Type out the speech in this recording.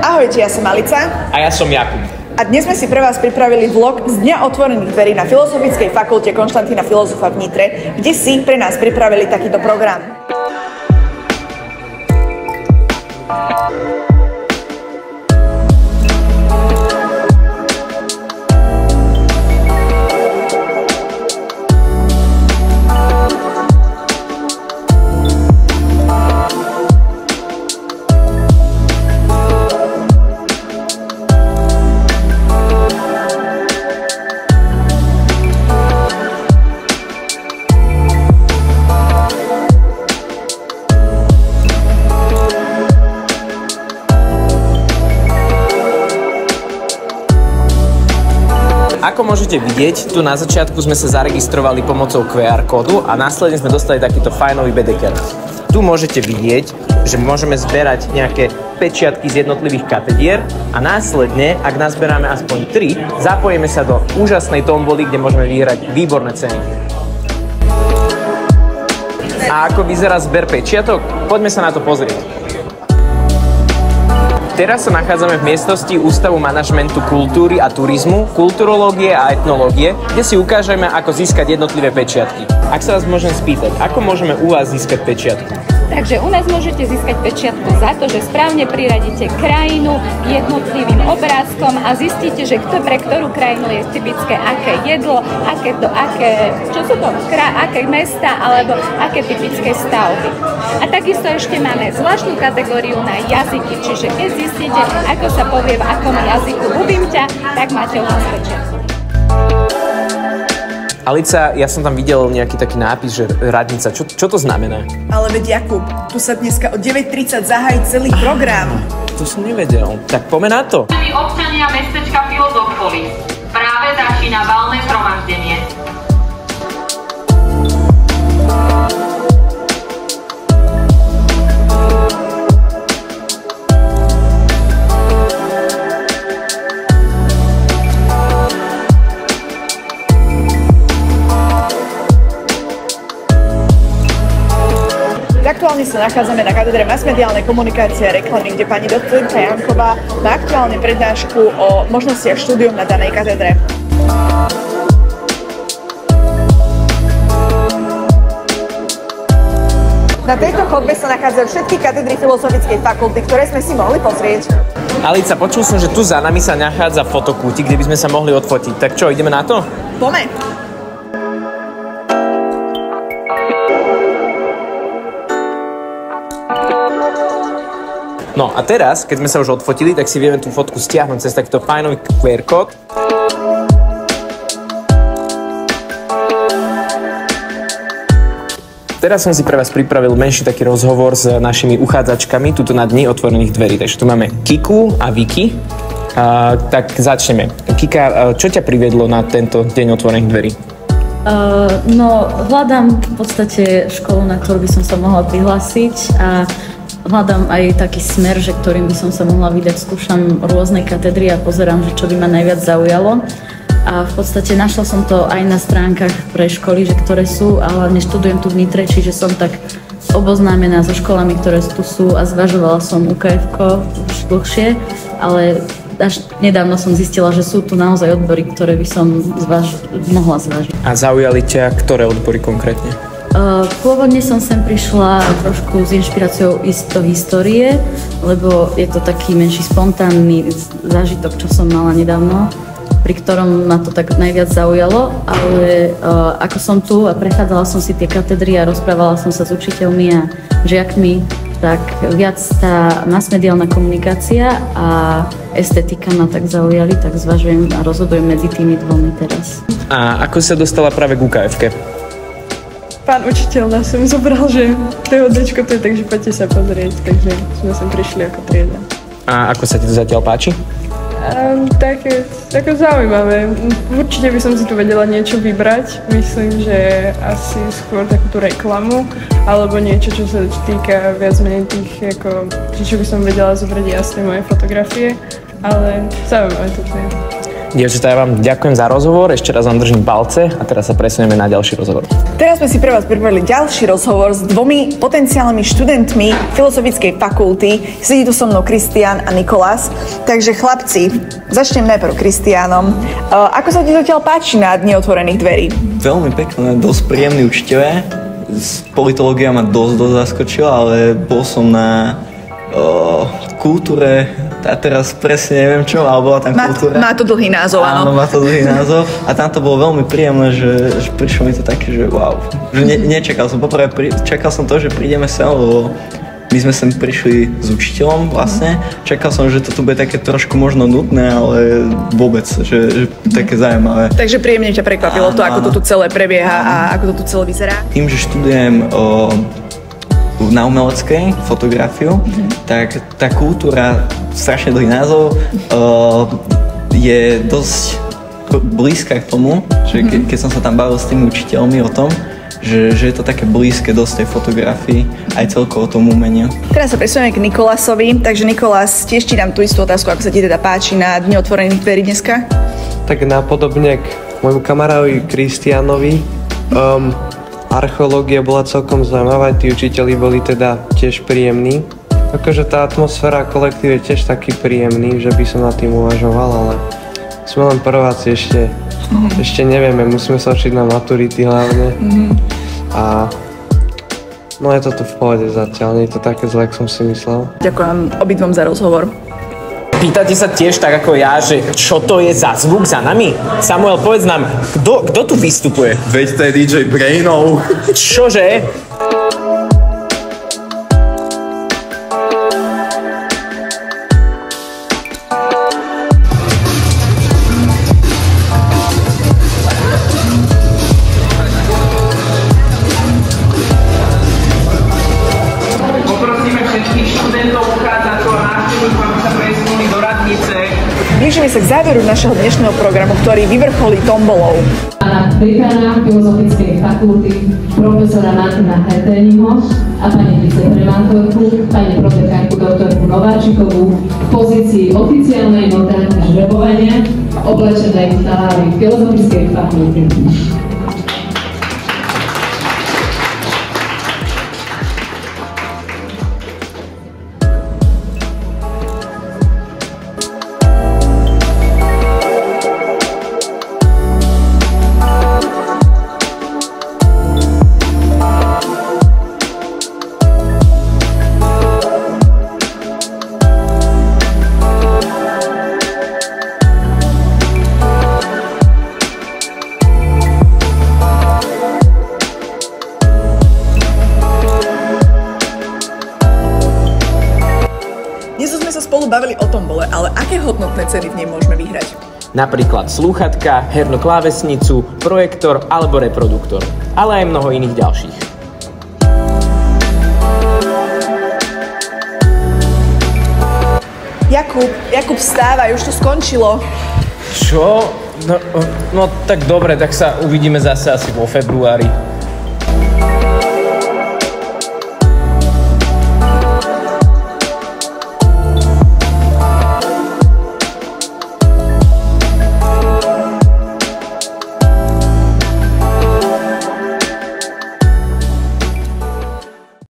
Ahojte, ja som Alica. A ja som Jakub. A dnes sme si pre vás pripravili vlog z Dňa otvorených dverí na Filozofickej fakulte Konštantína Filozofa v Nitre, kde si pre nás pripravili takýto program. Ako môžete vidieť, tu na začiatku sme sa zaregistrovali pomocou QR kódu a následne sme dostali takýto fajnový bedeker. Tu môžete vidieť, že môžeme zberať nejaké pečiatky z jednotlivých katedier a následne, ak nazberáme aspoň 3, zapojíme sa do úžasnej tomboly, kde môžeme vyhrať výborné ceny. A ako vyzerá zber pečiatok? Poďme sa na to pozrieť. Teraz sa nachádzame v miestnosti Ústavu manažmentu kultúry a turizmu, kulturológie a etnológie, kde si ukážeme, ako získať jednotlivé pečiatky. Ak sa vás môžem spýtať, ako môžeme u vás získať pečiatku? Takže u nás môžete získať pečiatku za to, že správne priradíte krajinu k jednotlivým obrázkom a zistíte, že pre ktorú krajinu je typické aké jedlo, aké mesta alebo aké typické stavby. A takisto ešte máme zvláštnu kategóriu na jazyky, čiže keď zistíte, ako sa povie v akom jazyku ľubím ťa, tak máte u nás pečiatku. Alica, ja som tam videl nejaký taký nápis, že radnica. Čo to znamená? Ale veď Jakub, tu sa dneska o 9:30 zahájí celý program. To som nevedel. Tak poďme na to. Občania mestečka Filozofopolis. Práve začína valné zhromaždenie. Aktuálne sa nachádzame na katedre masmediálnej komunikácie a reklamy, kde pani docentka Janková má aktuálne prednášku o možnostiach štúdium na danej katedre. Na tejto chodbe sa nachádzajú všetky katedry Filozofickej fakulty, ktoré sme si mohli pozrieť. Alica, počul som, že tu za nami sa nachádza fotokútik, kde by sme sa mohli odfotiť. Tak čo, ideme na to? Poďme. No a teraz, keď sme sa už odfotili, tak si vieme tú fotku stiahnuť cez takýto fajnový QR kód. Teraz som si pre vás pripravil menší taký rozhovor s našimi uchádzačkami tuto na Dni otvorených dverí. Takže tu máme Kiku a Viki. Tak začneme. Kika, čo ťa priviedlo na tento Deň otvorených dverí? Hľadám v podstate školu, na ktorú by som sa mohla prihlásiť a hľadám aj taký smer, že ktorým by som sa mohla vydať. Skúšam rôzne katedry a pozerám, že čo by ma najviac zaujalo. A v podstate našla som to aj na stránkach pre školy, že ktoré sú, ale neštudujem tu v Nitre, čiže som tak oboznámená so školami, ktoré tu sú a zvažovala som UKF-ko už dlhšie, ale až nedávno som zistila, že sú tu naozaj odbory, ktoré by som mohla zvážiť. A zaujali ťa ktoré odbory konkrétne? Pôvodne som sem prišla trošku s inšpiráciou do histórie, lebo je to taký menší spontánny zážitok, čo som mala nedávno, pri ktorom ma to tak najviac zaujalo, ale ako som tu a prechádzala som si tie katedry a rozprávala som sa s učiteľmi a žiakmi, tak viac tá masmediálna komunikácia a estetika ma tak zaujali, tak zvažujem a rozhodujem medzi tými dvomi teraz. A ako sa dostala práve k UKF-ke? Pán učiteľ nás sem zobral, že THDčko to je, takže poďte sa pozrieť, takže sme sem prišli ako trieda. A ako sa ti to zatiaľ páči? Také zaujímavé. Určite by som si tu vedela niečo vybrať. Myslím, že asi skôr takú tú reklamu, alebo niečo, čo sa týka viac menej tých, čo by som vedela zobrať jasne moje fotografie, ale zaujímavé to je. Dievčatá, ja vám ďakujem za rozhovor, ešte raz vám držím palce a teraz sa presunieme na ďalší rozhovor. Teraz sme si pre vás pripravili ďalší rozhovor s dvomi potenciálnymi študentmi Filozofickej fakulty. Sedí tu so mnou Kristián a Nikolás. Takže chlapci, začnem najprv Kristiánom. Ako sa ti zatiaľ páči na Dni otvorených dverí? Veľmi pekné, dosť príjemné, učiteľé. Politológia ma dosť zaskočila, ale bol som na kultúre, a teraz presne neviem čo, ale bola tam kultúra. Má to dlhý názov, áno. Áno, má to dlhý názov a tam to bolo veľmi príjemné, že prišlo mi to také, že wow. Že nečakal som, poprvé čakal som to, že prídeme sem, lebo my sme sem prišli s učiteľom vlastne. Čakal som, že toto bude také trošku možno nudné, ale vôbec, že také zaujímavé. Takže príjemne ťa prekvapilo to, ako to tu celé prebieha a ako to tu celé vyzerá? Tým, že študujem na umeleckej fotografiu, tak tá kultúra, strašne dlhý názov, je dosť blízka k tomu, že keď som sa tam bavil s tými učiteľmi o tom, že je to také blízke dosť tej fotografii, aj celkovo tomu umeniu. Teraz sa presunieme k Nikolásovi, takže Nikolás, tiež ti dám tú istú otázku, ako sa ti teda páči na Dni otvorených dverí dneska? Tak napodobne k môjmu kamarátovi Kristiánovi, archeológia bola celkom zaujímavá, tí učiteľi boli teda tiež príjemní. Akože tá atmosféra kolektív je tiež taký príjemný, že by som nad tým uvažoval, ale sme len prváci ešte nevieme, musíme sa učiť na maturity hlavne. A no je to tu v pohode zatiaľ, nie je to také zle, ako som si myslel. Ďakujem obidvom za rozhovor. Pýtate sa tiež tak ako ja, že čo to je za zvuk za nami? Samuel, povedz nám, kto tu vystupuje? Veď to je DJ Brainov. Čože? Poprosíme všetkých študentov uchádzačov a návštevníkov, aby sa presunuli do radnice. Blížime sa k záveru našeho dnešného programu, ktorý vyvrcholí tombolou. Pána dekana Filozofickej fakulty, profesora Martina Herténiho a pani viceprimátorku, pani prodekanku doktorku Nováčikovú v pozícii oficiálnej notárky žrebovania oblečenej v talári Filozofickej fakulty. Dnes sme sa spolu bavili o tombole, ale aké hodnotné ceny v nej môžeme vyhrať? Napríklad slúchatka, hernú klávesnicu, projektor alebo reproduktor, ale aj mnoho iných ďalších. Jakub, vstávaj, už to skončilo. Čo? No tak dobre, tak sa uvidíme zase asi vo februári.